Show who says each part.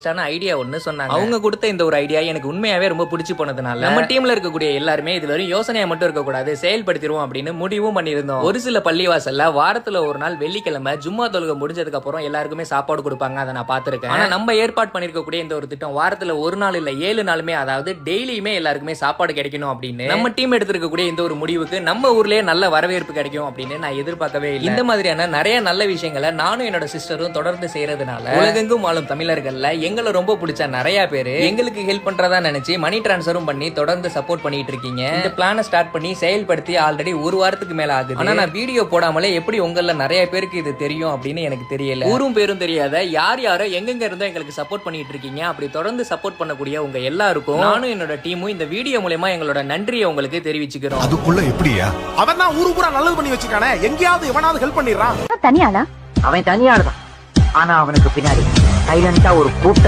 Speaker 1: Idea ஒன்னு சொன்னாங்க. அவங்க கொடுத்த இந்த ஒரு ஐடியா எனக்கு உண்மையாவே ரொம்ப பிடிச்சு போனதுனால நம்ம டீம்ல இருக்கக்கூடிய எல்லாருமே இது வெறும் யோசனையா மட்டும் இருக்க கூடாது, செயல்படுத்திடுவோம் அப்படின்னு முடிவும் பண்ணியிருந்தோம். ஒரு சில பள்ளிவாசல்ல வாரத்துல ஒரு நாள் வெள்ளிக்கிழமை ஜும்மா தொழுகை முடிஞ்சதுக்கு அப்புறம் எல்லாருக்குமே சாப்பாடு கொடுப்பாங்க, அதை நான் பாத்திருக்கேன். ஆனா நம்ம ஏற்பாடு பண்ணிருக்கக்கூடிய இந்த ஒரு திட்டம் வாரத்துல ஒரு நாள் இல்ல 7 நாளுமே, அதாவது டெய்லியுமே எல்லாருக்குமே சாப்பாடு கிடைக்கணும் அப்படின்னு நம்ம டீம் எடுத்திருக்கக்கூடிய இந்த ஒரு முடிவுக்கு நம்ம ஊர்லயே நல்ல வரவேற்பு கிடைக்கும் அப்படின்னு நான் எதிர்பார்க்கவே இல்லை. இந்த மாதிரியான நிறைய நல்ல விஷயங்களை நானும் என்னோட சிஸ்டரும் தொடர்ந்து செய்யறதுனால உலகெங்கும் வாழும் தமிழர்கள்ல எங்களை ரொம்ப பிடிச்ச நிறைய பேரு எங்களுக்கு ஹெல்ப் பண்றதா நினைச்சு மணி டிரான்ஸ்ஃபரும் பண்ணி தொடர்ந்து சப்போர்ட் பண்ணிட்டு இருக்கீங்க. இந்த பிளான ஸ்டார்ட் பண்ணி செயல்படுத்தி ஆல்ரெடி ஒரு வாரத்துக்கு மேல ஆகுது. ஆனா நான் வீடியோ போடாமலே எப்படி உங்கள நிறைய பேருக்கு இது தெரியும் அப்படின்னு எனக்கு தெரியல. ஊரும் பேரும் தெரியாத யார் யாரோ எங்கெங்க இருந்தோ எங்களுக்கு சப்போர்ட் பண்ணிட்டு இருக்கீங்க. அப்படி தொடர்ந்து சப்போர்ட் பண்ணக்கூடிய உங்க எல்லாருக்கும் நானும் என்னோட டீமும் இந்த வீடியோ மூலமா எங்களோட நன்றியை உங்களுக்கு தெரிவிச்சுக்கிறோம்.
Speaker 2: அதுக்குள்ள எப்படியா அவன் தான் ஊரு பூரா நல்லது பண்ணி வச்சிருக்கானே, எங்கயாவது எவனாவது ஹெல்ப் பண்ணிடுறான்.
Speaker 3: தனியாளா? அவன் தனியாளுதான், ஆனா அவனுக்கு பின்னாடி சைலண்டா ஒரு கூட்டம்